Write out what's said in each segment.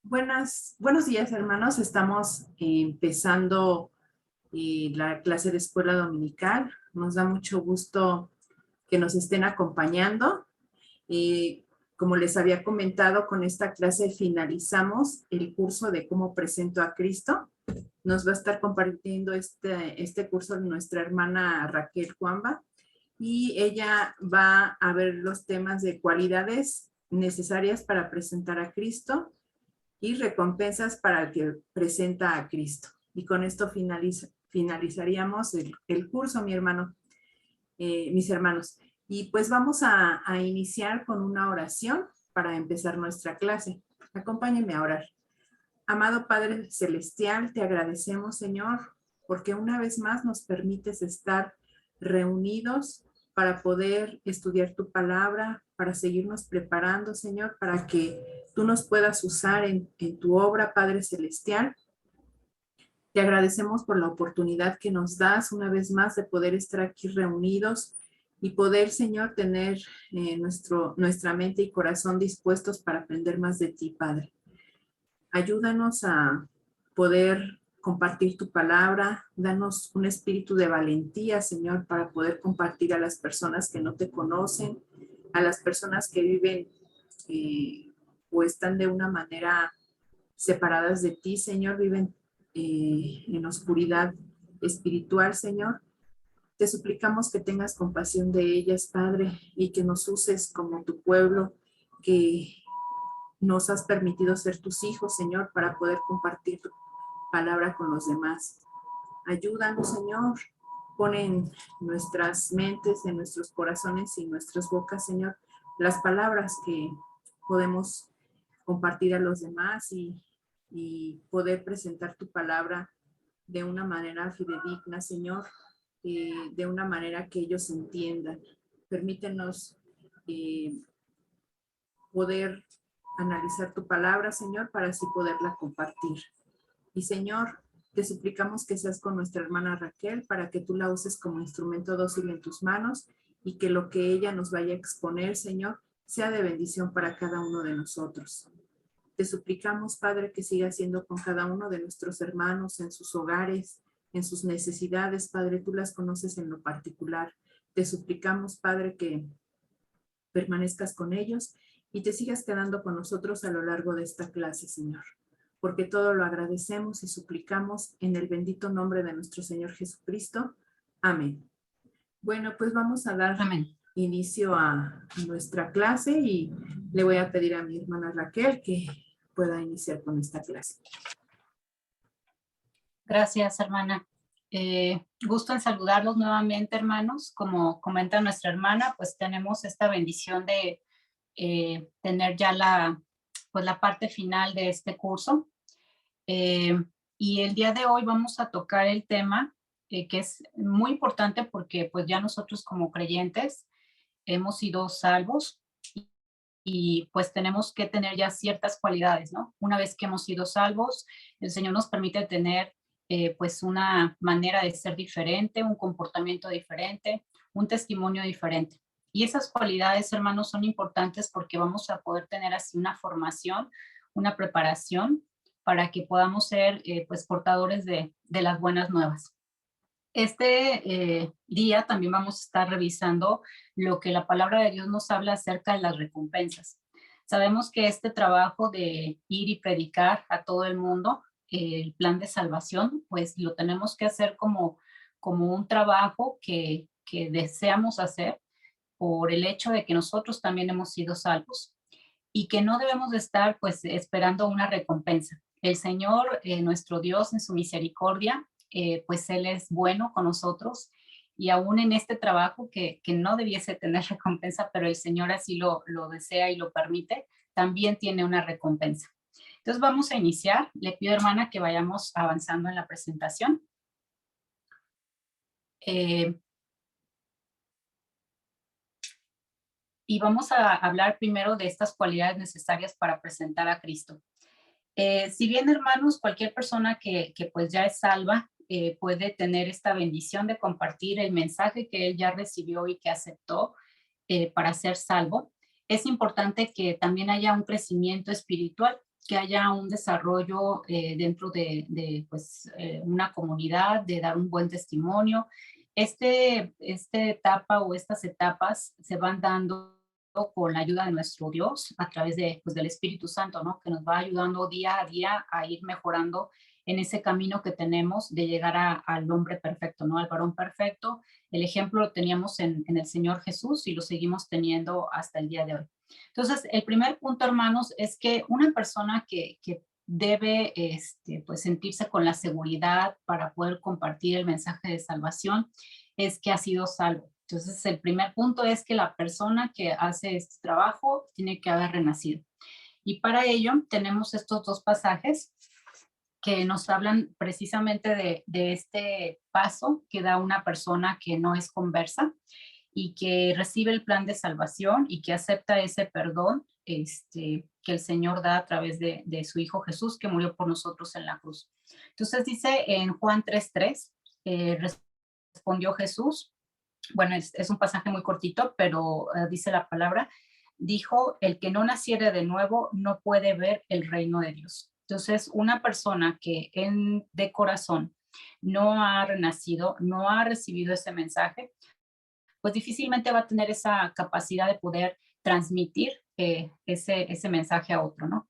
Buenos días, hermanos. Estamos empezando la clase de escuela dominical. Nos da mucho gusto que nos estén acompañando. Como les había comentado, con esta clase finalizamos el curso de cómo presento a Cristo. Nos va a estar compartiendo este curso nuestra hermana Raquel Cuamba y ella va a ver los temas de cualidades necesarias para presentar a Cristo y recompensas para el que presenta a Cristo. Y con esto finalizaríamos el curso, mis hermanos. Y pues vamos a iniciar con una oración para empezar nuestra clase. Acompáñenme a orar. Amado Padre Celestial, te agradecemos, Señor, porque una vez más nos permites estar reunidos para poder estudiar tu palabra, para seguirnos preparando, Señor, para que tú nos puedas usar en tu obra, Padre Celestial. Te agradecemos por la oportunidad que nos das una vez más de poder estar aquí reunidos y poder, Señor, tener nuestra mente y corazón dispuestos para aprender más de ti, Padre. Ayúdanos a poder compartir tu palabra, danos un espíritu de valentía, Señor, para poder compartir a las personas que no te conocen, a las personas que viven o están de una manera separadas de ti, Señor, viven en oscuridad espiritual, Señor. Te suplicamos que tengas compasión de ellas, Padre, y que nos uses como tu pueblo, que nos has permitido ser tus hijos, Señor, para poder compartir tu palabra con los demás. Ayúdanos, Señor. Pon en nuestras mentes, en nuestros corazones y en nuestras bocas, Señor, las palabras que podemos compartir a los demás y poder presentar tu palabra de una manera fidedigna, Señor, de una manera que ellos entiendan. Permítenos poder analizar tu palabra, Señor, para así poderla compartir. Y Señor, te suplicamos que seas con nuestra hermana Raquel para que tú la uses como instrumento dócil en tus manos y que lo que ella nos vaya a exponer, Señor, sea de bendición para cada uno de nosotros. Te suplicamos, Padre, que siga siendo con cada uno de nuestros hermanos en sus hogares, en sus necesidades, Padre, tú las conoces en lo particular. Te suplicamos, Padre, que permanezcas con ellos y te sigas quedando con nosotros a lo largo de esta clase, Señor, porque todo lo agradecemos y suplicamos en el bendito nombre de nuestro Señor Jesucristo. Amén. Bueno, pues vamos a dar inicio a nuestra clase y le voy a pedir a mi hermana Raquel que pueda iniciar con esta clase. Gracias, hermana. Gusto en saludarlos nuevamente, hermanos. Como comenta nuestra hermana, pues tenemos esta bendición de tener ya la parte final de este curso. Y el día de hoy vamos a tocar el tema que es muy importante porque pues ya nosotros como creyentes hemos sido salvos y pues tenemos que tener ya ciertas cualidades, ¿no? Una vez que hemos sido salvos, el Señor nos permite tener pues una manera de ser diferente, un comportamiento diferente, un testimonio diferente. Y esas cualidades, hermanos, son importantes porque vamos a poder tener así una formación, una preparación para que podamos ser pues portadores de las buenas nuevas. Este día también vamos a estar revisando lo que la palabra de Dios nos habla acerca de las recompensas. Sabemos que este trabajo de ir y predicar a todo el mundo, el plan de salvación, pues lo tenemos que hacer como un trabajo que deseamos hacer por el hecho de que nosotros también hemos sido salvos y que no debemos de estar pues esperando una recompensa. El Señor, nuestro Dios, en su misericordia, pues Él es bueno con nosotros y aún en este trabajo que no debiese tener recompensa, pero el Señor así lo desea y lo permite, también tiene una recompensa. Entonces vamos a iniciar. Le pido, hermana, que vayamos avanzando en la presentación. Y vamos a hablar primero de estas cualidades necesarias para presentar a Cristo. Si bien, hermanos, cualquier persona que pues ya es salva puede tener esta bendición de compartir el mensaje que él ya recibió y que aceptó para ser salvo, es importante que también haya un crecimiento espiritual. que haya un desarrollo dentro pues, una comunidad, de dar un buen testimonio. Esta etapa o estas etapas se van dando con la ayuda de nuestro Dios a través pues, del Espíritu Santo, ¿no? Que nos va ayudando día a día a ir mejorando en ese camino que tenemos de llegar al hombre perfecto, ¿no? Al varón perfecto. El ejemplo lo teníamos en el Señor Jesús y lo seguimos teniendo hasta el día de hoy. Entonces, el primer punto, hermanos, es que una persona que debe pues, sentirse con la seguridad para poder compartir el mensaje de salvación es que ha sido salvo. Entonces, el primer punto es que la persona que hace este trabajo tiene que haber renacido. Y para ello tenemos estos dos pasajes que nos hablan precisamente de este paso que da una persona que no es conversa y que recibe el plan de salvación y que acepta ese perdón que el Señor da a través de su Hijo Jesús, que murió por nosotros en la cruz. Entonces dice en Juan 3:3, respondió Jesús, bueno, es un pasaje muy cortito, pero dice la palabra, dijo, el que no naciere de nuevo no puede ver el reino de Dios. Entonces, una persona que de corazón no ha renacido, no ha recibido ese mensaje, pues difícilmente va a tener esa capacidad de poder transmitir ese mensaje a otro, ¿no?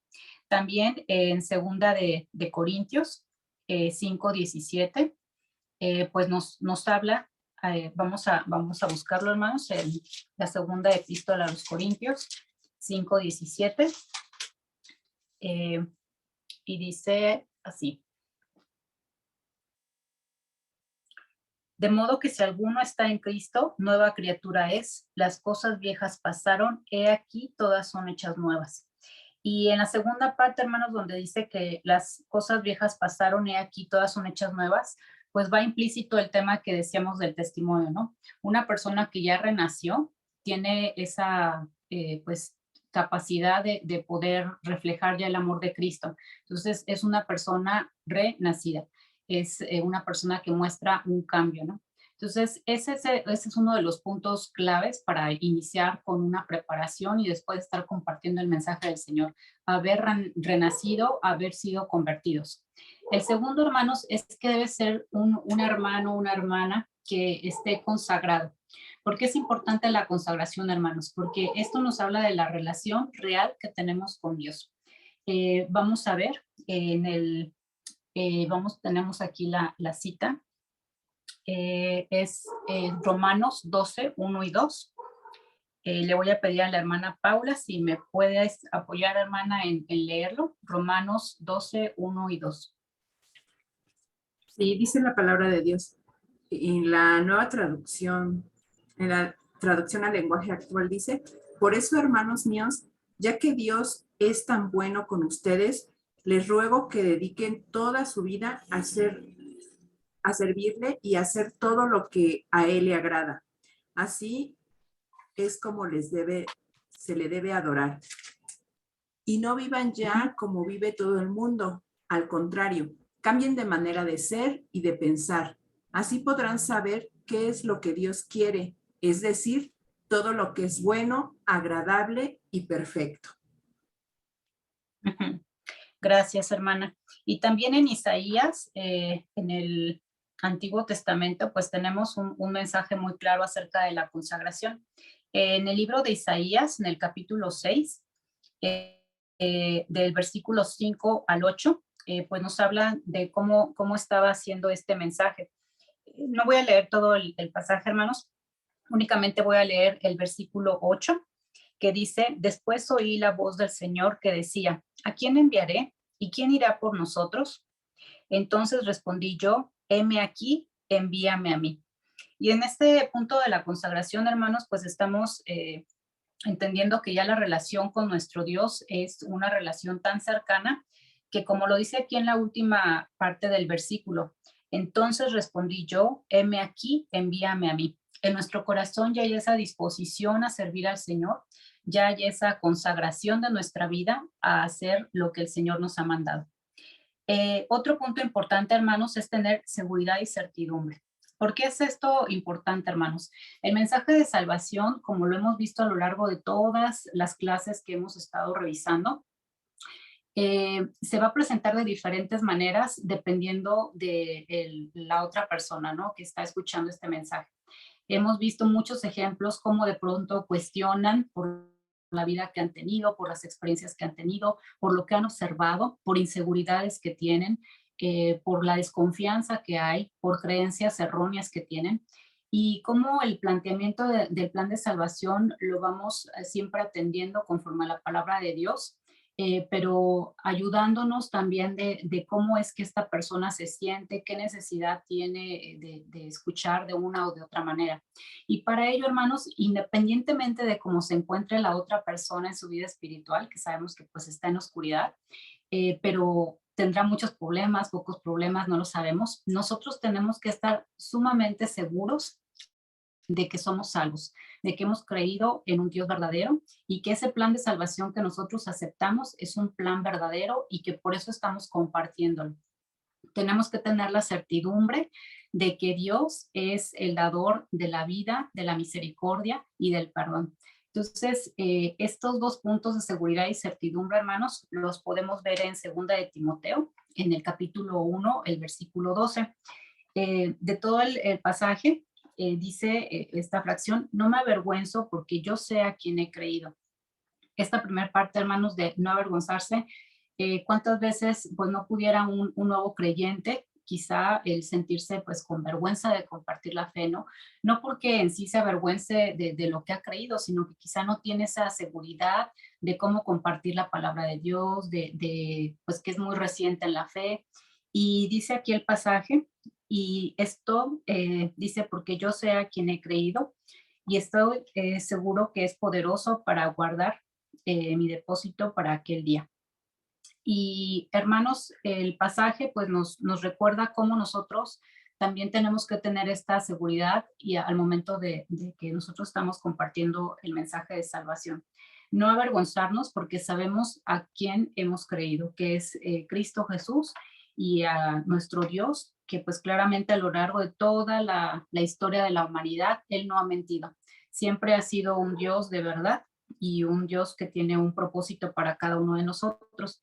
También en segunda de Corintios 5:17, pues nos habla, vamos a buscarlo, hermanos, en la segunda epístola a los Corintios 5:17, y dice así. De modo que si alguno está en Cristo, nueva criatura es, las cosas viejas pasaron, he aquí todas son hechas nuevas. Y en la segunda parte, hermanos, donde dice que las cosas viejas pasaron, he aquí todas son hechas nuevas, pues va implícito el tema que decíamos del testimonio, ¿no? Una persona que ya renació tiene esa, pues, capacidad de poder reflejar ya el amor de Cristo. Entonces, es una persona renacida, es una persona que muestra un cambio, ¿no? Entonces, ese es uno de los puntos claves para iniciar con una preparación y después estar compartiendo el mensaje del Señor, haber renacido, haber sido convertidos. El segundo, hermanos, es que debe ser un hermano, una hermana que esté consagrado. ¿Por qué es importante la consagración, hermanos? Porque esto nos habla de la relación real que tenemos con Dios. Vamos a ver, tenemos aquí la cita. Es Romanos 12:1 y 2. Le voy a pedir a la hermana Paula si me puedes apoyar, hermana, en leerlo. Romanos 12:1 y 2. Sí, dice la palabra de Dios. En la nueva traducción, en la traducción al lenguaje actual dice, por eso, hermanos míos, ya que Dios es tan bueno con ustedes, les ruego que dediquen toda su vida a servirle y a hacer todo lo que a Él le agrada. Así es como se le debe adorar. Y no vivan ya como vive todo el mundo. Al contrario, cambien de manera de ser y de pensar. Así podrán saber qué es lo que Dios quiere, es decir, todo lo que es bueno, agradable y perfecto. Gracias, hermana. Y también en Isaías, en el Antiguo Testamento, pues tenemos un mensaje muy claro acerca de la consagración. En el libro de Isaías, en el capítulo 6, del versículo 5 al 8, pues nos hablan de cómo estaba haciendo este mensaje. No voy a leer todo el pasaje, hermanos, únicamente voy a leer el versículo 8, que dice, después oí la voz del Señor que decía, ¿a quién enviaré? ¿Y quién irá por nosotros? Entonces respondí yo, heme aquí, envíame a mí. Y en este punto de la consagración, hermanos, pues estamos entendiendo que ya la relación con nuestro Dios es una relación tan cercana que, como lo dice aquí en la última parte del versículo, entonces respondí yo, heme aquí, envíame a mí. En nuestro corazón ya hay esa disposición a servir al Señor, ya hay esa consagración de nuestra vida a hacer lo que el Señor nos ha mandado. Otro punto importante, hermanos, es tener seguridad y certidumbre. ¿Por qué es esto importante, hermanos? El mensaje de salvación, como lo hemos visto a lo largo de todas las clases que hemos estado revisando, Se va a presentar de diferentes maneras dependiendo de la otra persona, ¿no? Que está escuchando este mensaje. Hemos visto muchos ejemplos cómo de pronto cuestionan por la vida que han tenido, por las experiencias que han tenido, por lo que han observado, por inseguridades que tienen, por la desconfianza que hay, por creencias erróneas que tienen. Y cómo el planteamiento del plan de salvación lo vamos siempre atendiendo conforme a la palabra de Dios, pero ayudándonos también de cómo es que esta persona se siente, qué necesidad tiene de escuchar de una o de otra manera. Y para ello, hermanos, independientemente de cómo se encuentre la otra persona en su vida espiritual, que sabemos que pues está en oscuridad, pero tendrá muchos problemas, pocos problemas, no lo sabemos. Nosotros tenemos que estar sumamente seguros de que somos salvos, de que hemos creído en un Dios verdadero y que ese plan de salvación que nosotros aceptamos es un plan verdadero y que por eso estamos compartiéndolo. Tenemos que tener la certidumbre de que Dios es el dador de la vida, de la misericordia y del perdón. Entonces, estos dos puntos de seguridad y certidumbre, hermanos, los podemos ver en 2 de Timoteo, en el capítulo 1, el versículo 12. De todo el pasaje, dice esta fracción: no me avergüenzo porque yo sé a quién he creído. Esta primera parte, hermanos, de no avergonzarse, ¿cuántas veces pues no pudiera un nuevo creyente quizá el sentirse pues con vergüenza de compartir la fe, ¿no? No porque en sí se avergüence de lo que ha creído, sino que quizá no tiene esa seguridad de cómo compartir la palabra de Dios, pues que es muy reciente en la fe. Y dice aquí el pasaje, y esto dice: porque yo sé a quien he creído y estoy seguro que es poderoso para guardar mi depósito para aquel día. Y hermanos, el pasaje pues nos recuerda cómo nosotros también tenemos que tener esta seguridad y al momento de que nosotros estamos compartiendo el mensaje de salvación. No avergonzarnos porque sabemos a quién hemos creído, que es Cristo Jesús, y a nuestro Dios, que pues claramente a lo largo de toda la historia de la humanidad, Él no ha mentido. Siempre ha sido un Dios de verdad y un Dios que tiene un propósito para cada uno de nosotros.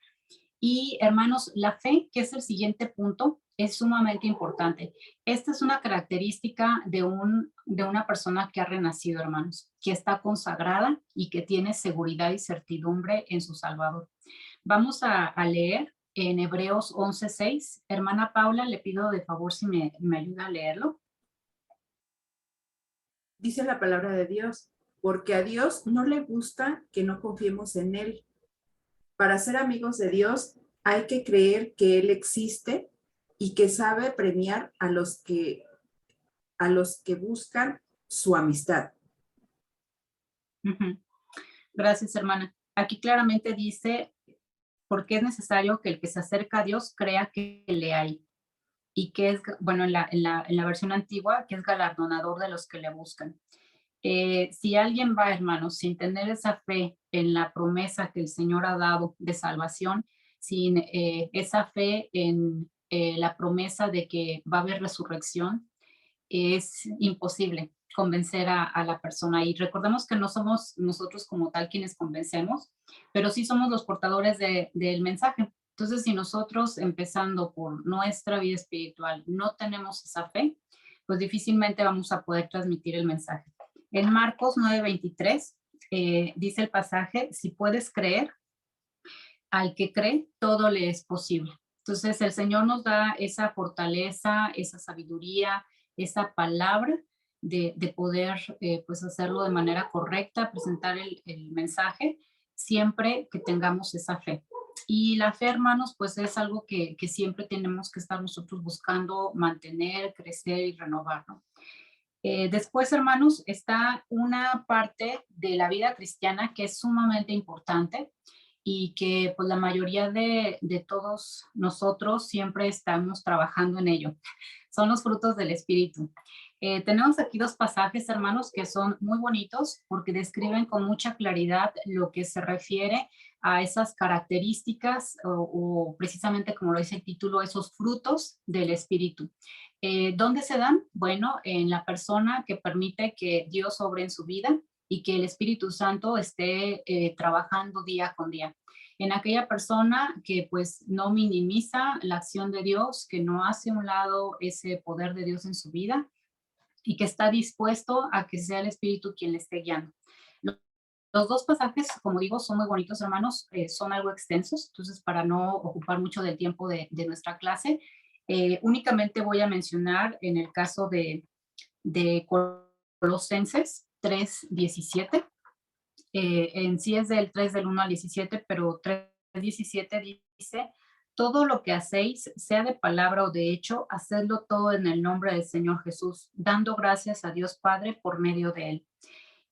Y hermanos, la fe, que es el siguiente punto, es sumamente importante. Esta es una característica de una persona que ha renacido, hermanos, que está consagrada y que tiene seguridad y certidumbre en su Salvador. Vamos a leer en Hebreos 11:6. Hermana Paula, le pido de favor si me ayuda a leerlo. Dice la palabra de Dios, porque a Dios no le gusta que no confiemos en Él. Para ser amigos de Dios hay que creer que Él existe y que sabe premiar a los que buscan su amistad. Gracias, hermana. Aquí claramente dice: porque es necesario que el que se acerca a Dios crea que le hay, y que es, bueno, en la versión antigua, que es galardonador de los que le buscan. Si alguien va, hermanos, sin tener esa fe en la promesa que el Señor ha dado de salvación, sin esa fe en la promesa de que va a haber resurrección, es imposible convencer a la persona. Y recordemos que no somos nosotros como tal quienes convencemos, pero sí somos los portadores del mensaje. Entonces, si nosotros, empezando por nuestra vida espiritual, no tenemos esa fe, pues difícilmente vamos a poder transmitir el mensaje. En Marcos 9:23 dice el pasaje: si puedes creer, al que cree, todo le es posible. Entonces, el Señor nos da esa fortaleza, esa sabiduría, esa palabra de poder pues hacerlo de manera correcta, presentar el mensaje, siempre que tengamos esa fe. Y la fe, hermanos, pues es algo que siempre tenemos que estar nosotros buscando mantener, crecer y renovar, ¿no? Después, hermanos, está una parte de la vida cristiana que es sumamente importante y que pues la mayoría de todos nosotros siempre estamos trabajando en ello. Son los frutos del Espíritu. Tenemos aquí dos pasajes, hermanos, que son muy bonitos porque describen con mucha claridad lo que se refiere a esas características o precisamente como lo dice el título, esos frutos del Espíritu. ¿Dónde se dan? Bueno, en la persona que permite que Dios obre en su vida, y que el Espíritu Santo esté trabajando día con día. En aquella persona que pues no minimiza la acción de Dios, que no hace a un lado ese poder de Dios en su vida y que está dispuesto a que sea el Espíritu quien le esté guiando. Los dos pasajes, como digo, son muy bonitos, hermanos, son algo extensos, entonces para no ocupar mucho del tiempo de nuestra clase, únicamente voy a mencionar en el caso de Colosenses 3:17, en sí es del 3 del 1 al 17, pero 3:17 dice, todo lo que hacéis, sea de palabra o de hecho, hacedlo todo en el nombre del Señor Jesús, dando gracias a Dios Padre por medio de él.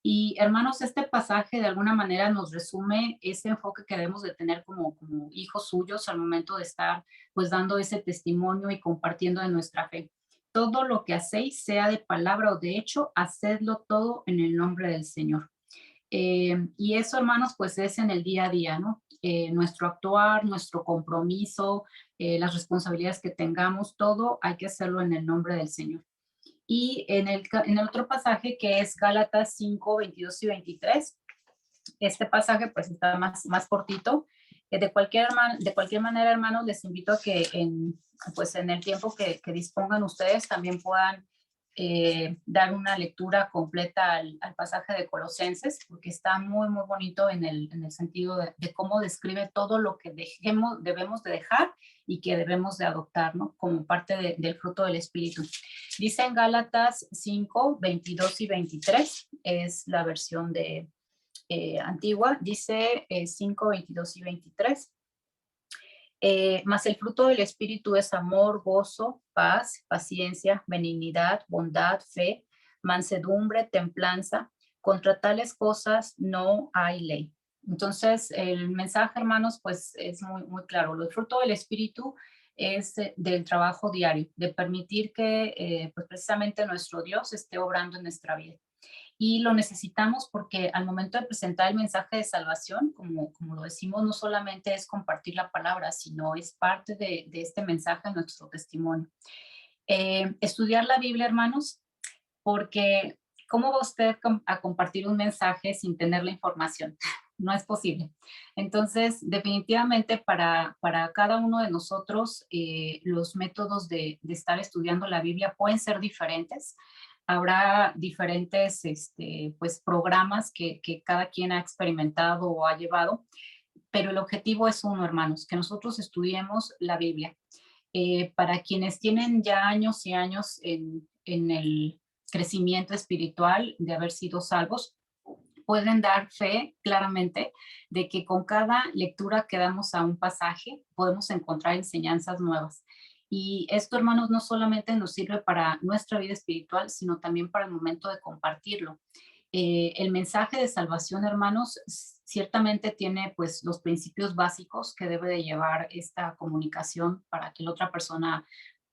Y hermanos, este pasaje de alguna manera nos resume ese enfoque que debemos de tener como hijos suyos al momento de estar pues dando ese testimonio y compartiendo de nuestra fe. Todo lo que hacéis, sea de palabra o de hecho, hacedlo todo en el nombre del Señor. Y eso, hermanos, pues es en el día a día, ¿no? Nuestro actuar, nuestro compromiso, las responsabilidades que tengamos, todo hay que hacerlo en el nombre del Señor. Y en el otro pasaje que es Gálatas 5:22 y 23, este pasaje pues está más cortito. De cualquier manera, hermanos, les invito a que pues en el tiempo que dispongan ustedes también puedan dar una lectura completa al pasaje de Colosenses, porque está muy bonito en el sentido de cómo describe todo lo que debemos de dejar y que debemos de adoptar, ¿no? Como parte del fruto del Espíritu. Dice en Gálatas 5:22 y 23, es la versión antigua, dice 5, 22 y 23. Mas el fruto del Espíritu es amor, gozo, paz, paciencia, benignidad, bondad, fe, mansedumbre, templanza. Contra tales cosas no hay ley. Entonces, el mensaje, hermanos, pues es muy claro. El fruto del Espíritu es del trabajo diario, de permitir que pues precisamente nuestro Dios esté obrando en nuestra vida. Y lo necesitamos porque al momento de presentar el mensaje de salvación, como lo decimos, no solamente es compartir la palabra, sino es parte de este mensaje, nuestro testimonio. Estudiar la Biblia, hermanos, porque ¿cómo va usted a compartir un mensaje sin tener la información? No es posible. Entonces, definitivamente para cada uno de nosotros, los métodos de estar estudiando la Biblia pueden ser diferentes. Habrá diferentes pues, programas que cada quien ha experimentado o ha llevado, pero el objetivo es uno, hermanos, que nosotros estudiemos la Biblia. Para quienes tienen ya años y años en el crecimiento espiritual de haber sido salvos, pueden dar fe claramente de que con cada lectura que damos a un pasaje podemos encontrar enseñanzas nuevas. Y esto, hermanos, no solamente nos sirve para nuestra vida espiritual, sino también para el momento de compartirlo. El mensaje de salvación, hermanos, ciertamente tiene pues los principios básicos que debe de llevar esta comunicación para que la otra persona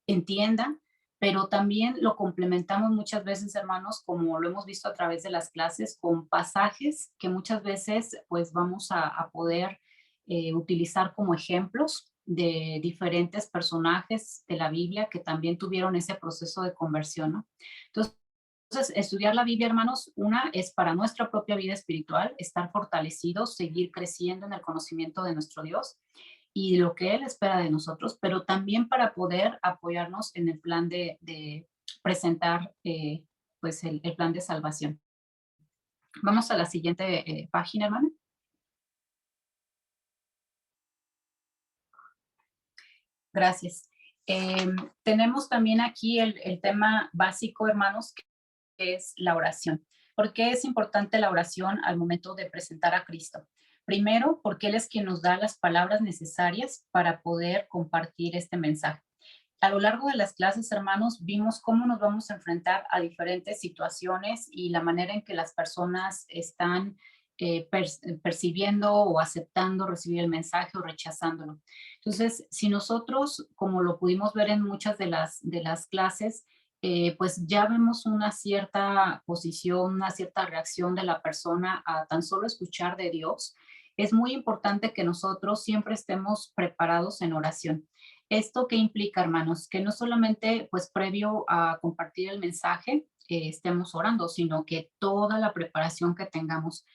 entienda, pero también lo complementamos muchas veces, hermanos, como lo hemos visto a través de las clases, con pasajes que muchas veces pues vamos a poder utilizar como ejemplos de diferentes personajes de la Biblia que también tuvieron ese proceso de conversión, ¿no? Entonces, estudiar la Biblia, hermanos, una es para nuestra propia vida espiritual, estar fortalecidos, seguir creciendo en el conocimiento de nuestro Dios y lo que Él espera de nosotros, pero también para poder apoyarnos en el plan de presentar pues el plan de salvación. Vamos a la siguiente página, hermana. Gracias. Tenemos también aquí el tema básico, hermanos, que es la oración. ¿Por qué es importante la oración al momento de presentar a Cristo? Primero, porque Él es quien nos da las palabras necesarias para poder compartir este mensaje. A lo largo de las clases, hermanos, vimos cómo nos vamos a enfrentar a diferentes situaciones y la manera en que las personas están percibiendo o aceptando recibir el mensaje o rechazándolo. Entonces, si nosotros, como lo pudimos ver en muchas de las clases, pues ya vemos una cierta posición, una cierta reacción de la persona a tan solo escuchar de Dios, es muy importante que nosotros siempre estemos preparados en oración. ¿Esto qué implica, hermanos? Que no solamente, pues, previo a compartir el mensaje, estemos orando, sino que toda la preparación que tengamos.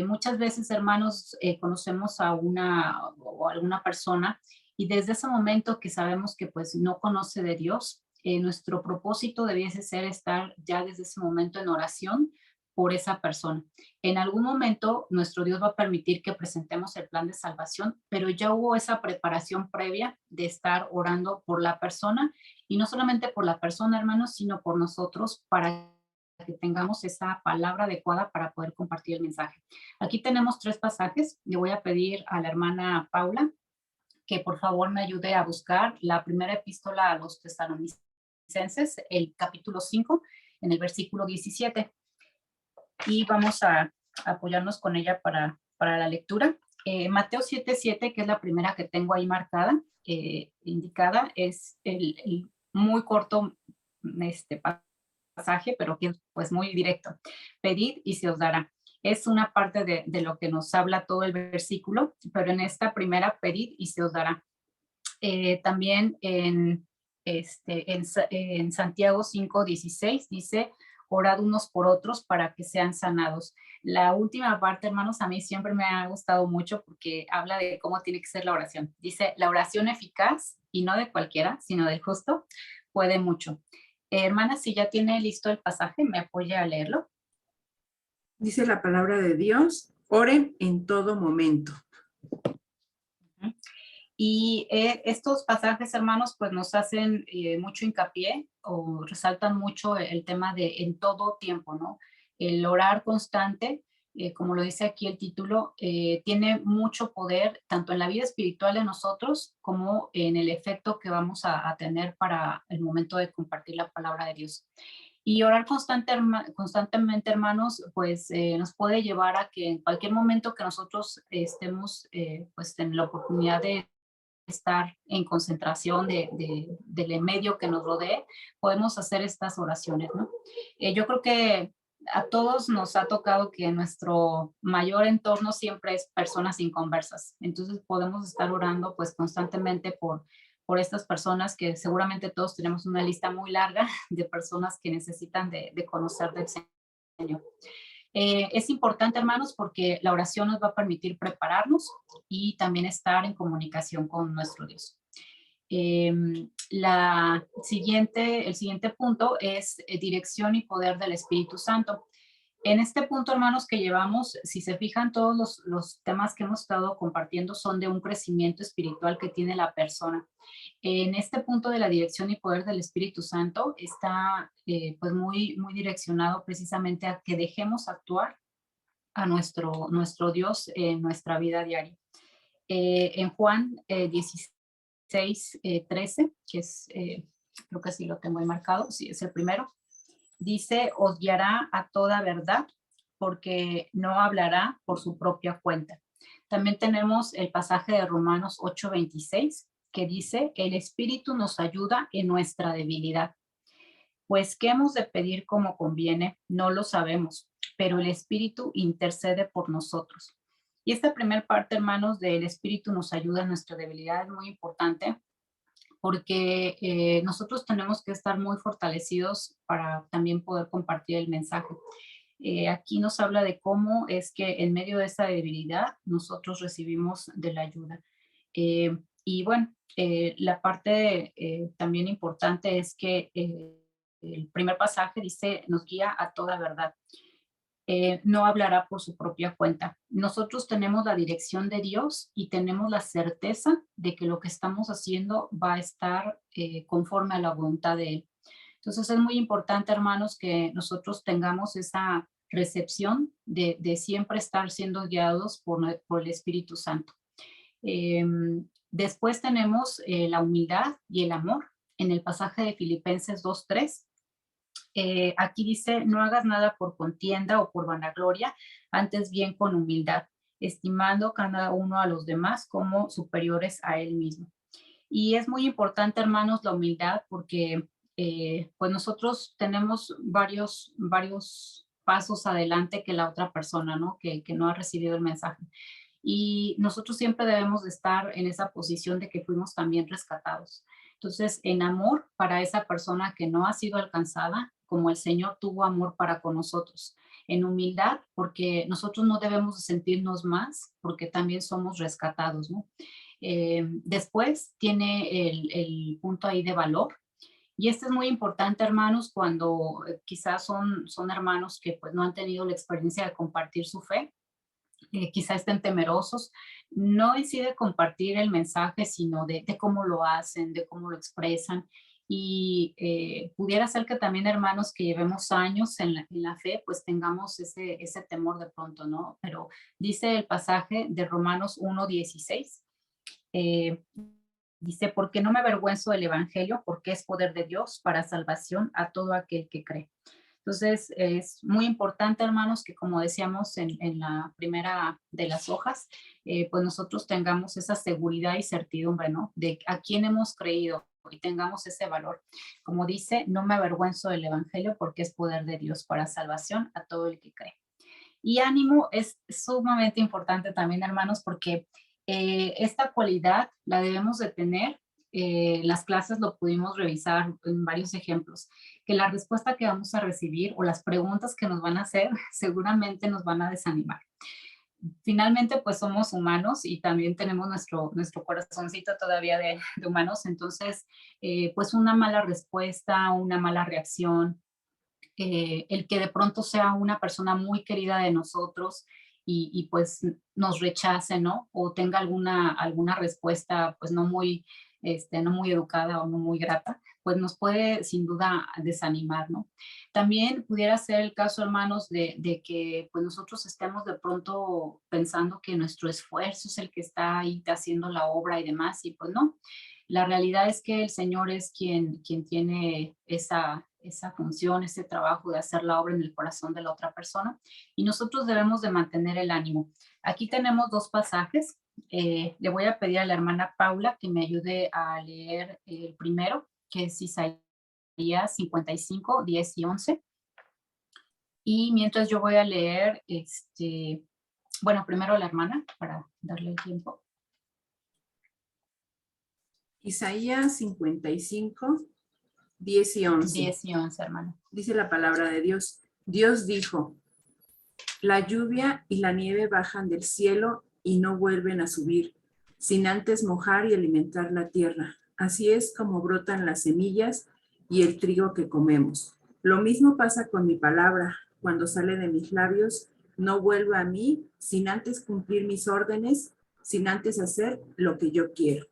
Muchas veces, hermanos, conocemos a una o alguna persona y desde ese momento que sabemos que, pues, no conoce de Dios, nuestro propósito debiese ser estar ya desde ese momento en oración por esa persona. En algún momento nuestro Dios va a permitir que presentemos el plan de salvación, pero ya hubo esa preparación previa de estar orando por la persona y no solamente por la persona, hermanos, sino por nosotros para que tengamos esa palabra adecuada para poder compartir el mensaje. Aquí tenemos 3 pasajes. Le voy a pedir a la hermana Paula que por favor me ayude a buscar la primera epístola a los tesalonicenses, el capítulo 5, en el versículo 17 y vamos a apoyarnos con ella para la lectura. Mateo 7:7, que es la primera que tengo ahí marcada, indicada, es el muy corto pasaje, pero que es pues muy directo. Pedid y se os dará. Es una parte de lo que nos habla todo el versículo, pero en esta primera, pedid y se os dará. También en Santiago 5:16 dice, orad unos por otros para que sean sanados. La última parte, hermanos, a mí siempre me ha gustado mucho porque habla de cómo tiene que ser la oración. Dice, la oración eficaz, y no de cualquiera, sino del justo, puede mucho. Hermana, si ya tiene listo el pasaje, me apoya a leerlo. Dice la palabra de Dios, oren en todo momento. Y estos pasajes, hermanos, pues nos hacen mucho hincapié o resaltan mucho el tema de en todo tiempo, ¿no? El orar constante, como lo dice aquí el título, tiene mucho poder tanto en la vida espiritual de nosotros como en el efecto que vamos a tener para el momento de compartir la palabra de Dios. Y orar constantemente, hermanos, pues nos puede llevar a que en cualquier momento que nosotros estemos pues en la oportunidad de estar en concentración del medio que nos rodee, podemos hacer estas oraciones, ¿no? Yo creo que a todos nos ha tocado que nuestro mayor entorno siempre es personas inconversas. Entonces podemos estar orando pues constantemente por estas personas que seguramente todos tenemos una lista muy larga de personas que necesitan de conocer del Señor. Es importante, hermanos, porque la oración nos va a permitir prepararnos y también estar en comunicación con nuestro Dios. El siguiente punto es dirección y poder del Espíritu Santo. En este punto, hermanos, que llevamos, si se fijan, todos los temas que hemos estado compartiendo son de un crecimiento espiritual que tiene la persona. En este punto de la dirección y poder del Espíritu Santo está pues muy direccionado precisamente a que dejemos actuar a nuestro Dios en nuestra vida diaria. En Juan 16:13, que es, creo que sí lo tengo ahí marcado, sí, es el primero, dice, os guiará a toda verdad, porque no hablará por su propia cuenta. También tenemos el pasaje de Romanos 8:26, que dice, el Espíritu nos ayuda en nuestra debilidad. Pues, ¿qué hemos de pedir como conviene? No lo sabemos, pero el Espíritu intercede por nosotros. Y esta primera parte, hermanos, del Espíritu nos ayuda en nuestra debilidad, es muy importante porque nosotros tenemos que estar muy fortalecidos para también poder compartir el mensaje. Aquí nos habla de cómo es que en medio de esa debilidad nosotros recibimos de la ayuda. Y bueno, la parte también importante es que el primer pasaje dice, nos guía a toda verdad. No hablará por su propia cuenta. Nosotros tenemos la dirección de Dios y tenemos la certeza de que lo que estamos haciendo va a estar conforme a la voluntad de Él. Entonces es muy importante, hermanos, que nosotros tengamos esa recepción de siempre estar siendo guiados por el Espíritu Santo. Después tenemos la humildad y el amor en el pasaje de Filipenses 2:3. Aquí dice, no hagas nada por contienda o por vanagloria, antes bien con humildad, estimando cada uno a los demás como superiores a él mismo. Y es muy importante, hermanos, la humildad porque pues nosotros tenemos varios pasos adelante que la otra persona, ¿no? Que no ha recibido el mensaje. y nosotros siempre debemos de estar en esa posición de que fuimos también rescatados. Entonces, en amor para esa persona que no ha sido alcanzada, como el Señor tuvo amor para con nosotros. En humildad, porque nosotros no debemos de sentirnos más, porque también somos rescatados, ¿no? Después tiene el punto ahí de valor. Y este es muy importante, hermanos, cuando quizás son hermanos que pues no han tenido la experiencia de compartir su fe, quizá estén temerosos, no en sí de compartir el mensaje, sino de cómo lo hacen, de cómo lo expresan. Y pudiera ser que también hermanos que llevemos años en la fe, pues tengamos ese temor de pronto, ¿no? Pero dice el pasaje de Romanos 1:16, eh, dice, porque no me avergüenzo del Evangelio, porque es poder de Dios para salvación a todo aquel que cree. Entonces, es muy importante, hermanos, que como decíamos en la primera de las hojas, pues nosotros tengamos esa seguridad y certidumbre, ¿no? De a quién hemos creído y tengamos ese valor. Como dice, no me avergüenzo del Evangelio porque es poder de Dios para salvación a todo el que cree. Y ánimo es sumamente importante también, hermanos, porque esta cualidad la debemos de tener. Las clases lo pudimos revisar en varios ejemplos, que la respuesta que vamos a recibir o las preguntas que nos van a hacer seguramente nos van a desanimar. Finalmente, pues somos humanos y también tenemos nuestro corazoncito todavía de humanos, entonces, pues una mala respuesta, una mala reacción, el que de pronto sea una persona muy querida de nosotros y pues nos rechace, ¿no? O tenga alguna respuesta pues no muy educada o no muy grata, pues nos puede sin duda desanimar, ¿no? También pudiera ser el caso, hermanos, de que pues nosotros estemos de pronto pensando que nuestro esfuerzo es el que está ahí haciendo la obra y demás, y pues no. La realidad es que el Señor es quien tiene esa función, ese trabajo de hacer la obra en el corazón de la otra persona y nosotros debemos de mantener el ánimo. Aquí tenemos dos pasajes. Le voy a pedir a la hermana Paula que me ayude a leer el primero, que es Isaías 55, 10 y 11. Y mientras yo voy a leer, bueno, primero la hermana para darle el tiempo. Isaías 55, 10 y 11. 10 y 11, hermana. Dice la palabra de Dios. Dios dijo, la lluvia y la nieve bajan del cielo y no vuelven a subir, sin antes mojar y alimentar la tierra. Así es como brotan las semillas y el trigo que comemos. Lo mismo pasa con mi palabra. Cuando sale de mis labios, no vuelve a mí sin antes cumplir mis órdenes, sin antes hacer lo que yo quiero.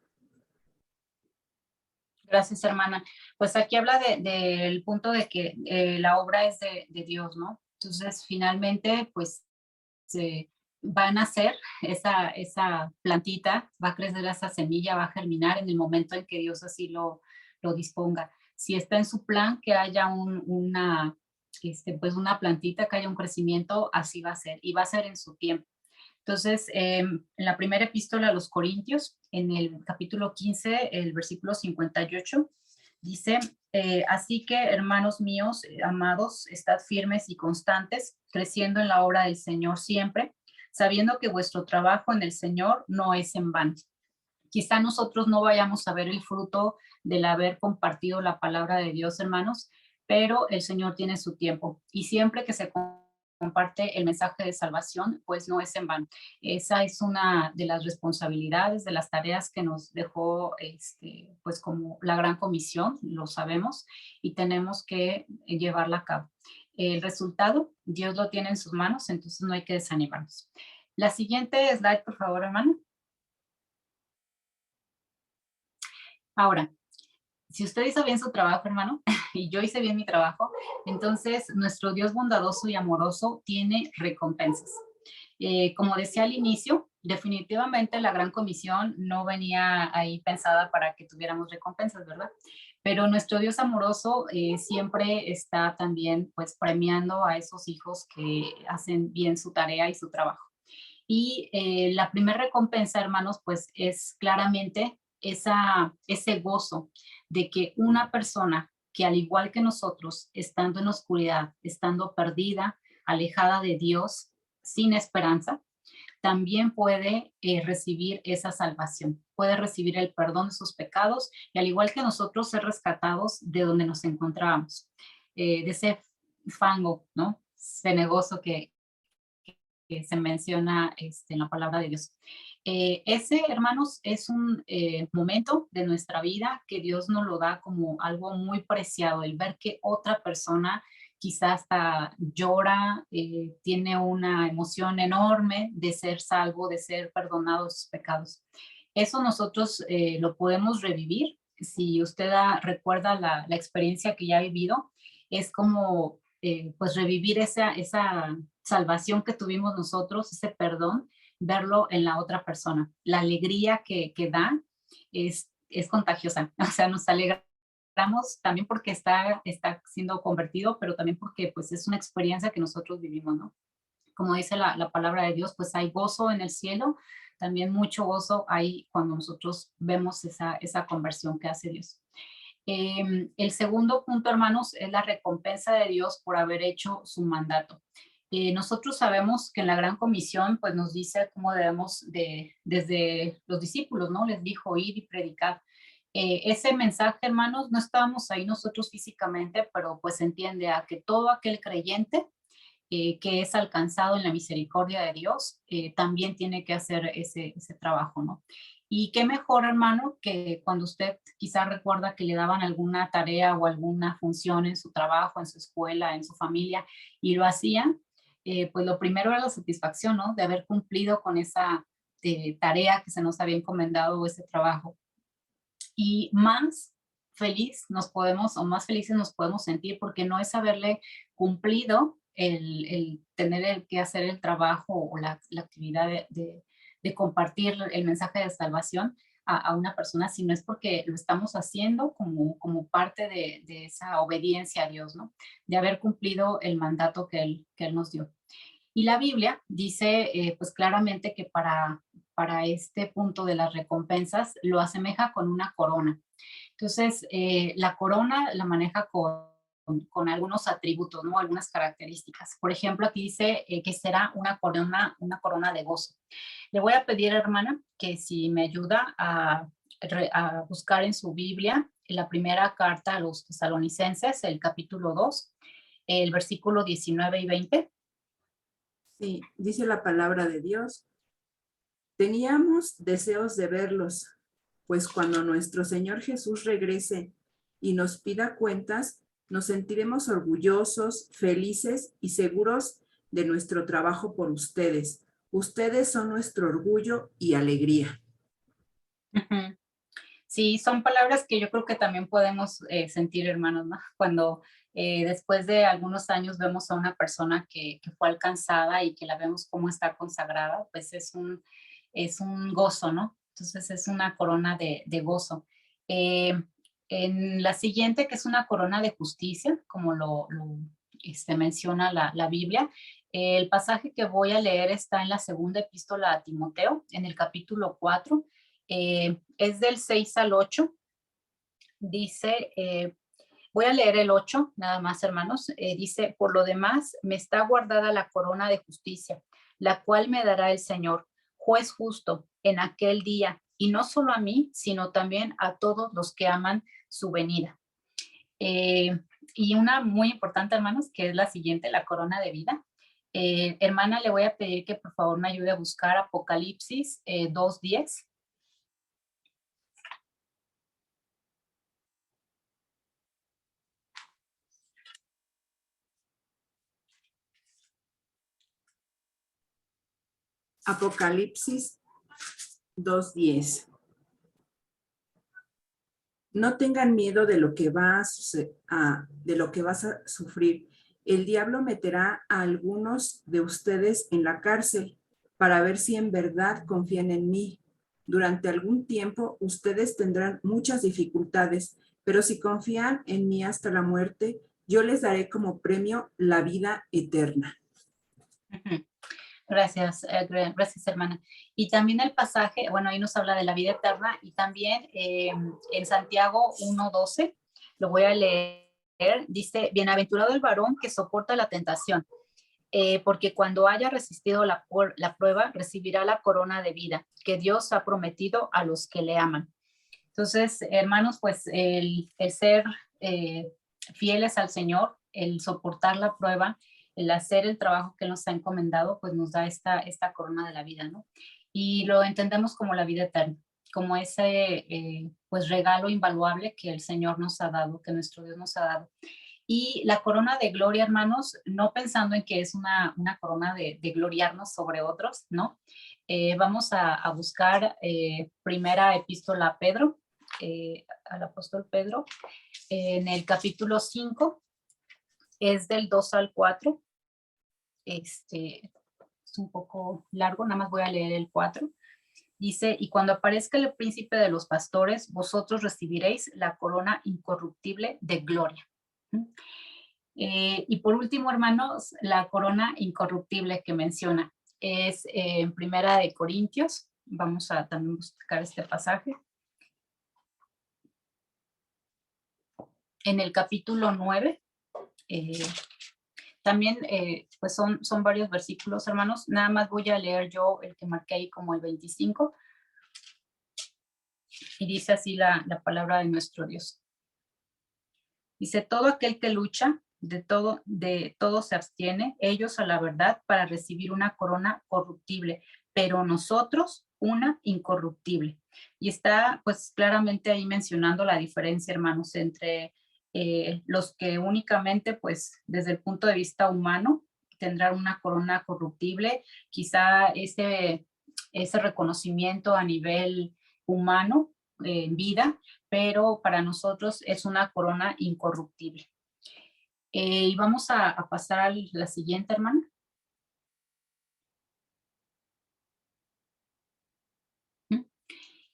Gracias, hermana. Pues aquí habla del punto de que la obra es de Dios, ¿no? Entonces, finalmente, pues se va a nacer esa plantita, va a crecer esa semilla, va a germinar en el momento en que Dios así lo disponga. Si está en su plan que haya pues una plantita, que haya un crecimiento, así va a ser y va a ser en su tiempo. Entonces, en la primera epístola a los Corintios, en el capítulo 15, el versículo 58, dice, así que, hermanos míos, amados, estad firmes y constantes, creciendo en la obra del Señor siempre, sabiendo que vuestro trabajo en el Señor no es en vano. Quizá nosotros no vayamos a ver el fruto del haber compartido la palabra de Dios, hermanos, pero el Señor tiene su tiempo y siempre que se comparte el mensaje de salvación, pues no es en vano. Esa es una de las responsabilidades, de las tareas que nos dejó, pues como la gran comisión, lo sabemos, y tenemos que llevarla a cabo. El resultado, Dios lo tiene en sus manos, entonces no hay que desanimarnos. La siguiente slide, por favor, hermano. Ahora, si usted hizo bien su trabajo, hermano, y yo hice bien mi trabajo, entonces nuestro Dios bondadoso y amoroso tiene recompensas. Como decía al inicio, definitivamente la gran comisión no venía ahí pensada para que tuviéramos recompensas, ¿verdad? Pero nuestro Dios amoroso siempre está también pues premiando a esos hijos que hacen bien su tarea y su trabajo. Y la primera recompensa, hermanos, pues es claramente ese gozo de que una persona que al igual que nosotros, estando en la oscuridad, estando perdida, alejada de Dios, sin esperanza, también puede recibir esa salvación, puede recibir el perdón de sus pecados y al igual que nosotros ser rescatados de donde nos encontrábamos, de ese fango, ¿no? Cenagoso que se menciona en la palabra de Dios. Ese, hermanos, es un momento de nuestra vida que Dios nos lo da como algo muy preciado, el ver que otra persona quizás hasta llora, tiene una emoción enorme de ser salvo, de ser perdonado de sus pecados. Eso nosotros lo podemos revivir. Si usted recuerda la experiencia que ya ha vivido, es como pues revivir esa salvación que tuvimos nosotros, ese perdón, verlo en la otra persona. La alegría que da es contagiosa, o sea, nos alegramos también porque está siendo convertido, pero también porque pues es una experiencia que nosotros vivimos, ¿no? Como dice la palabra de Dios, pues hay gozo en el cielo, también mucho gozo hay cuando nosotros vemos esa conversión que hace Dios. El segundo punto, hermanos, es la recompensa de Dios por haber hecho su mandato. Nosotros sabemos que en la Gran Comisión, pues nos dice cómo debemos desde los discípulos, ¿no? Les dijo ir y predicar. Ese mensaje, hermanos, no estábamos ahí nosotros físicamente, pero pues entiende a que todo aquel creyente que es alcanzado en la misericordia de Dios, también tiene que hacer ese trabajo, ¿no? Y qué mejor, hermano, que cuando usted quizá recuerda que le daban alguna tarea o alguna función en su trabajo, en su escuela, en su familia, y lo hacían, pues lo primero era la satisfacción, ¿no? De haber cumplido con esa tarea que se nos había encomendado o ese trabajo. Y más feliz nos podemos, o más felices nos podemos sentir porque no es haberle cumplido el tener que hacer el trabajo o la actividad de compartir el mensaje de salvación a una persona, sino es porque lo estamos haciendo como parte de esa obediencia a Dios, ¿no? De haber cumplido el mandato que él nos dio. Y la Biblia dice pues claramente que para este punto de las recompensas lo asemeja con una corona. Entonces, la corona la maneja con algunos atributos, ¿no? Algunas características. Por ejemplo, aquí dice que será una corona de gozo. Le voy a pedir, hermana, que si me ayuda a buscar en su Biblia la primera carta a los tesalonicenses, el capítulo 2, el versículo 19 y 20. Sí, dice la palabra de Dios. Teníamos deseos de verlos, pues cuando nuestro Señor Jesús regrese y nos pida cuentas, nos sentiremos orgullosos, felices y seguros de nuestro trabajo por ustedes. Ustedes son nuestro orgullo y alegría. Ujú. Sí, son palabras que yo creo que también podemos sentir, hermanos, ¿no? Cuando después de algunos años vemos a una persona que fue alcanzada y que la vemos cómo está consagrada, pues es un gozo, ¿no? Entonces es una corona de gozo. Eh, en la siguiente, que es una corona de justicia, como lo menciona la Biblia, el pasaje que voy a leer está en la segunda epístola a Timoteo, en el capítulo 4, es del 6 al 8. Dice, voy a leer el 8, nada más, hermanos. Dice, por lo demás, me está guardada la corona de justicia, la cual me dará el Señor, juez justo, en aquel día, y no solo a mí, sino también a todos los que aman su venida. Eh, y una muy importante, hermanos, que es la siguiente, la corona de vida. Hermana, le voy a pedir que por favor me ayude a buscar Apocalipsis 2:10. Apocalipsis 2:10. No tengan miedo de lo que de lo que vas a sufrir. El diablo meterá a algunos de ustedes en la cárcel para ver si en verdad confían en mí. Durante algún tiempo ustedes tendrán muchas dificultades, pero si confían en mí hasta la muerte, yo les daré como premio la vida eterna. Gracias, gracias, hermana. Y también el pasaje, bueno, ahí nos habla de la vida eterna y también en Santiago 1:12, lo voy a leer, dice, bienaventurado el varón que soporta la tentación, porque cuando haya resistido la prueba, recibirá la corona de vida que Dios ha prometido a los que le aman. Entonces, hermanos, pues el ser fieles al Señor, el soportar la prueba, el hacer el trabajo que Él nos ha encomendado, pues nos da esta corona de la vida, ¿no? Y lo entendemos como la vida eterna, como ese pues regalo invaluable que el Señor nos ha dado, que nuestro Dios nos ha dado. Y la corona de gloria, hermanos, no pensando en que es una corona de gloriarnos sobre otros, ¿no? Vamos a buscar primera epístola a Pedro, al apóstol Pedro, en el capítulo 5, es del 2 al 4. Es un poco largo, nada más voy a leer el 4. Dice, y cuando aparezca el príncipe de los pastores, vosotros recibiréis la corona incorruptible de gloria. Y por último, hermanos, la corona incorruptible que menciona es en Primera de Corintios. Vamos a también buscar este pasaje. En el capítulo 9, también pues son varios versículos, hermanos. Nada más voy a leer yo el que marqué ahí como el 25. Y dice así la palabra de nuestro Dios. Dice, todo aquel que lucha, de todo se abstiene, ellos a la verdad para recibir una corona corruptible, pero nosotros una incorruptible. Y está pues claramente ahí mencionando la diferencia, hermanos, entre los que únicamente pues desde el punto de vista humano tendrán una corona corruptible, quizá ese reconocimiento a nivel humano en vida, pero para nosotros es una corona incorruptible. Y vamos a pasar a la siguiente, hermana.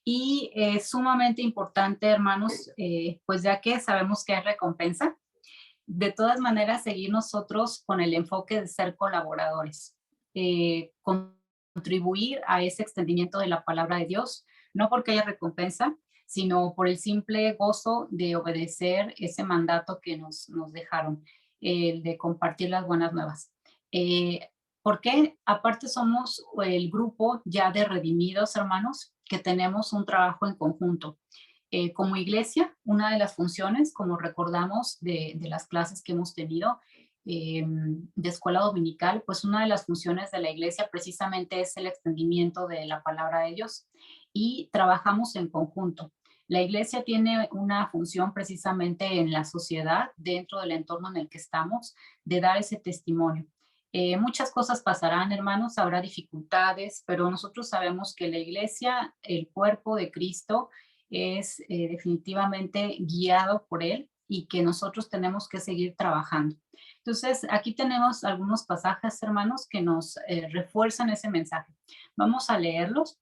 Y es sumamente importante, hermanos, pues ya que sabemos que hay recompensa, de todas maneras seguir nosotros con el enfoque de ser colaboradores, contribuir a ese extendimiento de la palabra de Dios, no porque haya recompensa, sino por el simple gozo de obedecer ese mandato que nos dejaron, de compartir las buenas nuevas. Porque aparte somos el grupo ya de redimidos, hermanos, que tenemos un trabajo en conjunto. Como iglesia, una de las funciones, como recordamos de las clases que hemos tenido de escuela dominical, pues una de las funciones de la iglesia precisamente es el extendimiento de la palabra de Dios y trabajamos en conjunto. La iglesia tiene una función precisamente en la sociedad, dentro del entorno en el que estamos, de dar ese testimonio. Muchas cosas pasarán, hermanos, habrá dificultades, pero nosotros sabemos que la iglesia, el cuerpo de Cristo, es definitivamente guiado por Él y que nosotros tenemos que seguir trabajando. Entonces, aquí tenemos algunos pasajes, hermanos, que nos refuerzan ese mensaje. Vamos a leerlos.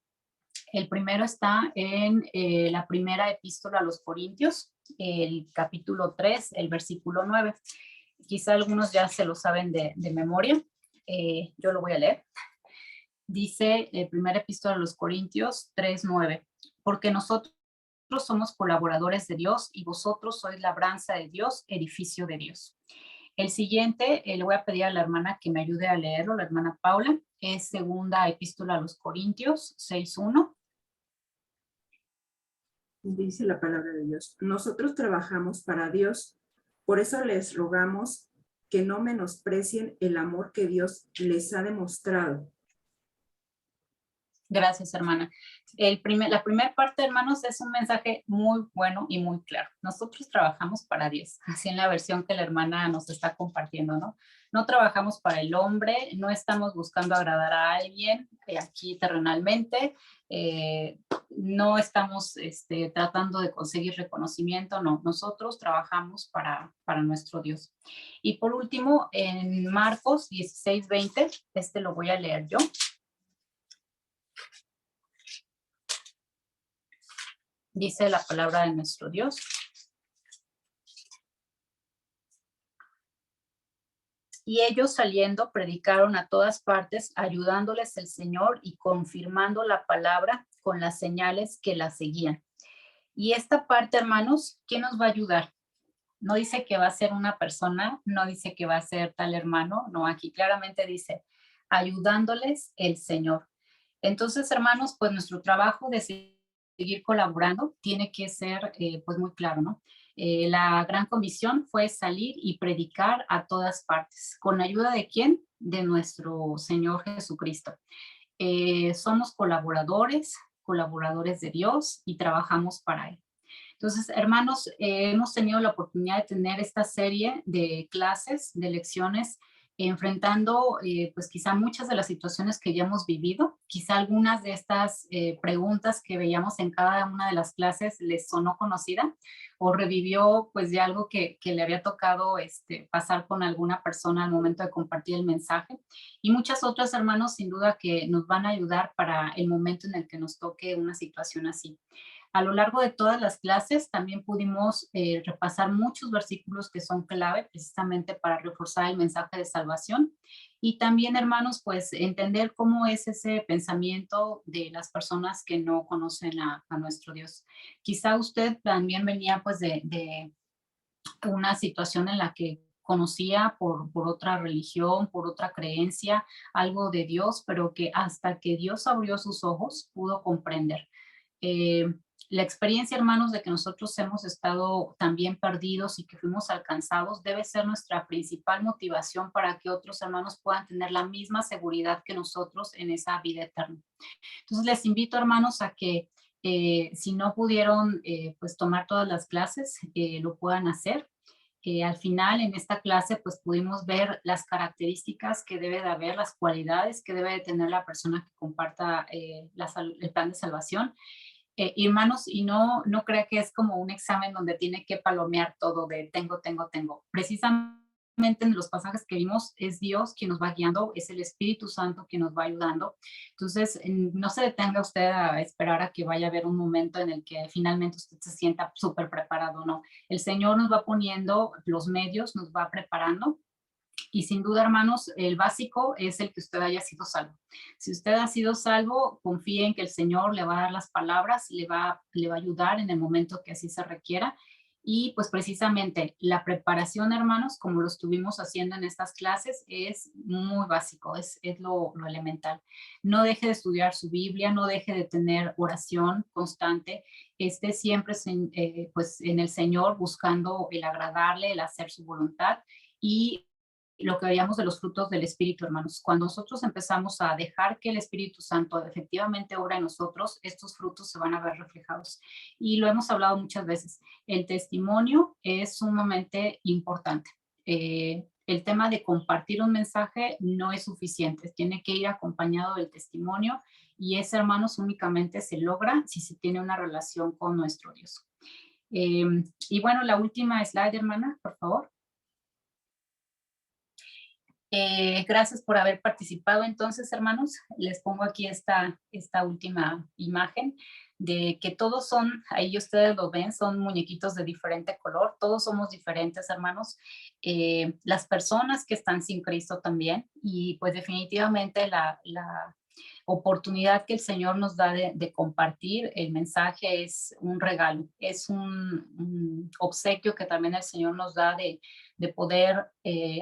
El primero está en la primera epístola a los Corintios, el capítulo 3, el versículo 9. Quizá algunos ya se lo saben de memoria. Yo lo voy a leer. Dice el primera epístola a los Corintios 3:9, porque nosotros somos colaboradores de Dios y vosotros sois labranza de Dios, edificio de Dios. El siguiente, le voy a pedir a la hermana que me ayude a leerlo, la hermana Paula, es segunda epístola a los Corintios 6:1. Dice la palabra de Dios, nosotros trabajamos para Dios, por eso les rogamos que no menosprecien el amor que Dios les ha demostrado. Gracias, hermana. La primera parte, hermanos, es un mensaje muy bueno y muy claro. Nosotros trabajamos para Dios, así en la versión que la hermana nos está compartiendo, ¿no? No trabajamos para el hombre, no estamos buscando agradar a alguien aquí terrenalmente, no estamos tratando de conseguir reconocimiento, no. Nosotros trabajamos para nuestro Dios. Y por último, en Marcos 16:20, lo voy a leer yo. Dice la palabra de nuestro Dios. Y ellos saliendo predicaron a todas partes, ayudándoles el Señor y confirmando la palabra con las señales que la seguían. Y esta parte, hermanos, ¿quién nos va a ayudar? No dice que va a ser una persona, no dice que va a ser tal hermano, no, aquí claramente dice, ayudándoles el Señor. Entonces, hermanos, pues nuestro trabajo de seguir colaborando tiene que ser pues muy claro, ¿no? La gran comisión fue salir y predicar a todas partes. ¿Con ayuda de quién? De nuestro Señor Jesucristo. Somos colaboradores, colaboradores de Dios y trabajamos para Él. Entonces, hermanos, hemos tenido la oportunidad de tener esta serie de clases, de lecciones, enfrentando pues quizá muchas de las situaciones que ya hemos vivido, quizá algunas de estas preguntas que veíamos en cada una de las clases les sonó conocida o revivió pues de algo que le había tocado pasar con alguna persona al momento de compartir el mensaje y muchas otras hermanos sin duda que nos van a ayudar para el momento en el que nos toque una situación así. A lo largo de todas las clases también pudimos repasar muchos versículos que son clave precisamente para reforzar el mensaje de salvación. Y también, hermanos, pues entender cómo es ese pensamiento de las personas que no conocen a nuestro Dios. Quizá usted también venía pues de una situación en la que conocía por otra religión, por otra creencia, algo de Dios, pero que hasta que Dios abrió sus ojos pudo comprender. Eh, la experiencia, hermanos, de que nosotros hemos estado también perdidos y que fuimos alcanzados debe ser nuestra principal motivación para que otros hermanos puedan tener la misma seguridad que nosotros en esa vida eterna. Entonces, les invito, hermanos, a que si no pudieron pues tomar todas las clases, lo puedan hacer. Al final, en esta clase, pues pudimos ver las características que debe de haber, las cualidades que debe de tener la persona que comparta el plan de salvación. Hermanos, y no crea que es como un examen donde tiene que palomear todo de tengo. Precisamente en los pasajes que vimos es Dios quien nos va guiando, es el Espíritu Santo quien nos va ayudando. Entonces, no se detenga usted a esperar a que vaya a haber un momento en el que finalmente usted se sienta súper preparado, no. El Señor nos va poniendo los medios, nos va preparando y sin duda, hermanos, el básico es el que usted haya sido salvo. Si usted ha sido salvo, confíe en que el Señor le va a dar las palabras, le va a ayudar en el momento que así se requiera. Y pues precisamente la preparación, hermanos, como lo estuvimos haciendo en estas clases, es muy básico, es lo elemental. No deje de estudiar su Biblia, no deje de tener oración constante, esté siempre pues, en el Señor buscando el agradarle, el hacer su voluntad y lo que veíamos de los frutos del Espíritu, hermanos. Cuando nosotros empezamos a dejar que el Espíritu Santo efectivamente obra en nosotros, estos frutos se van a ver reflejados. Y lo hemos hablado muchas veces. El testimonio es sumamente importante. El tema de compartir un mensaje no es suficiente, tiene que ir acompañado del testimonio y ese, hermanos, únicamente se logra si se tiene una relación con nuestro Dios. Y bueno, la última slide, hermana, por favor. Gracias por haber participado. Entonces, hermanos, les pongo aquí esta última imagen de que todos son, ahí ustedes lo ven, son muñequitos de diferente color, todos somos diferentes, hermanos. Las personas que están sin Cristo también, y pues definitivamente la oportunidad que el Señor nos da de compartir el mensaje es un regalo, es un obsequio que también el Señor nos da de poder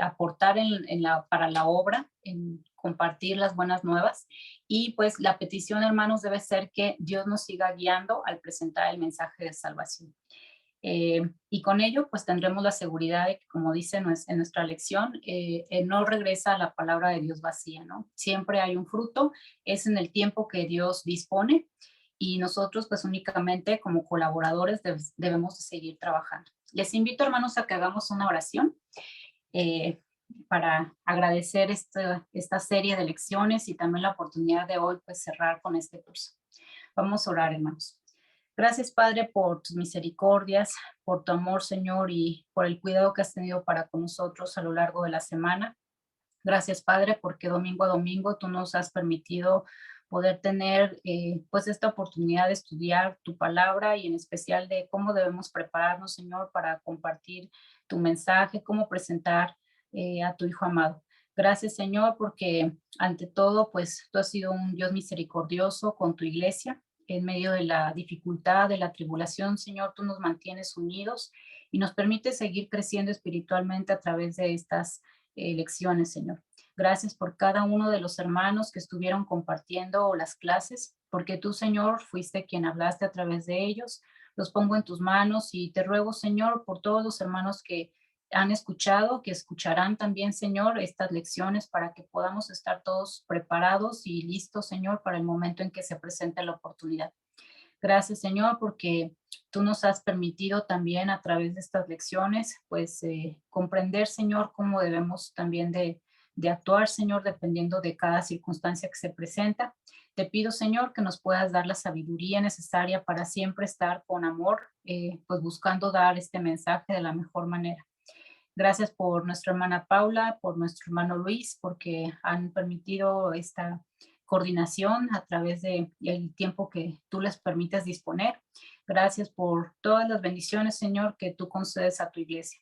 aportar para la obra, en compartir las buenas nuevas. Y pues la petición, hermanos, debe ser que Dios nos siga guiando al presentar el mensaje de salvación. Y con ello, pues tendremos la seguridad de que, como dice en nuestra lección, no regresa la palabra de Dios vacía, ¿no? Siempre hay un fruto, es en el tiempo que Dios dispone y nosotros, pues únicamente como colaboradores debemos de seguir trabajando. Les invito, hermanos, a que hagamos una oración para agradecer esta serie de lecciones y también la oportunidad de hoy, pues cerrar con este curso. Vamos a orar, hermanos. Gracias, Padre, por tus misericordias, por tu amor, Señor, y por el cuidado que has tenido para con nosotros a lo largo de la semana. Gracias, Padre, porque domingo a domingo tú nos has permitido poder tener pues esta oportunidad de estudiar tu palabra y en especial de cómo debemos prepararnos, Señor, para compartir tu mensaje, cómo presentar a tu Hijo amado. Gracias, Señor, porque ante todo, pues tú has sido un Dios misericordioso con tu iglesia. En medio de la dificultad, de la tribulación, Señor, tú nos mantienes unidos y nos permite seguir creciendo espiritualmente a través de estas lecciones, Señor. Gracias por cada uno de los hermanos que estuvieron compartiendo las clases, porque tú, Señor, fuiste quien hablaste a través de ellos. Los pongo en tus manos y te ruego, Señor, por todos los hermanos que han escuchado, que escucharán también, Señor, estas lecciones para que podamos estar todos preparados y listos, Señor, para el momento en que se presente la oportunidad. Gracias, Señor, porque tú nos has permitido también a través de estas lecciones, pues comprender, Señor, cómo debemos también de actuar, Señor, dependiendo de cada circunstancia que se presenta. Te pido, Señor, que nos puedas dar la sabiduría necesaria para siempre estar con amor, pues buscando dar este mensaje de la mejor manera. Gracias por nuestra hermana Paula, por nuestro hermano Luis, porque han permitido esta coordinación a través del tiempo que tú les permites disponer. Gracias por todas las bendiciones, Señor, que tú concedes a tu iglesia.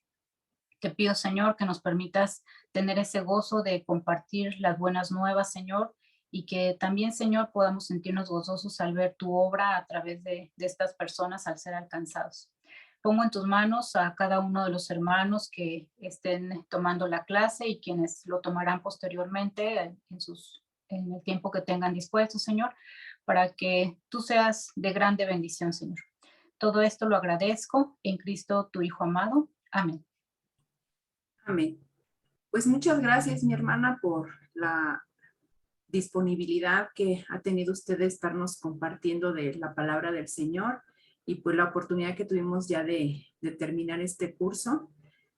Te pido, Señor, que nos permitas tener ese gozo de compartir las buenas nuevas, Señor, y que también, Señor, podamos sentirnos gozosos al ver tu obra a través de estas personas al ser alcanzados. Pongo en tus manos a cada uno de los hermanos que estén tomando la clase y quienes lo tomarán posteriormente en el tiempo que tengan dispuesto, Señor, para que tú seas de grande bendición, Señor. Todo esto lo agradezco en Cristo, tu Hijo amado. Amén. Amén. Pues muchas gracias, mi hermana, por la disponibilidad que ha tenido usted de estarnos compartiendo de la palabra del Señor y pues la oportunidad que tuvimos ya de terminar este curso.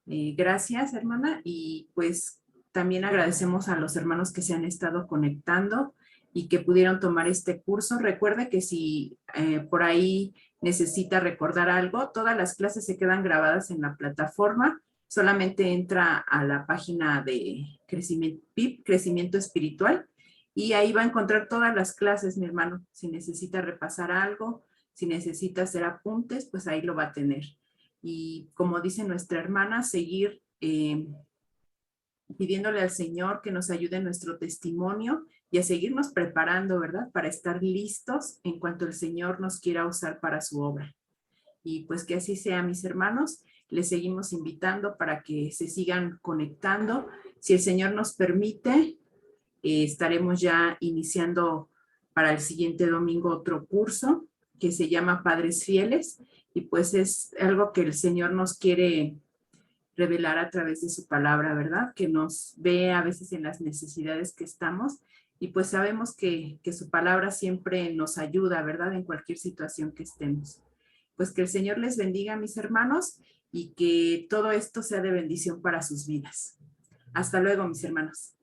Gracias, hermana, y pues también agradecemos a los hermanos que se han estado conectando y que pudieron tomar este curso. Recuerde que si por ahí necesita recordar algo, todas las clases se quedan grabadas en la plataforma. Solamente entra a la página de PIP, Crecimiento Espiritual, y ahí va a encontrar todas las clases, mi hermano. Si necesita repasar algo, si necesita hacer apuntes, pues ahí lo va a tener. Y como dice nuestra hermana, seguir pidiéndole al Señor que nos ayude en nuestro testimonio y a seguirnos preparando, ¿verdad? Para estar listos en cuanto el Señor nos quiera usar para su obra. Y pues que así sea, mis hermanos. Les seguimos invitando para que se sigan conectando. Si el Señor nos permite, estaremos ya iniciando para el siguiente domingo otro curso que se llama Padres Fieles, y pues es algo que el Señor nos quiere revelar a través de su palabra, ¿verdad? Que nos ve a veces en las necesidades que estamos, y pues sabemos que su palabra siempre nos ayuda, ¿verdad? En cualquier situación que estemos. Pues que el Señor les bendiga, mis hermanos, y que todo esto sea de bendición para sus vidas. Hasta luego, mis hermanos.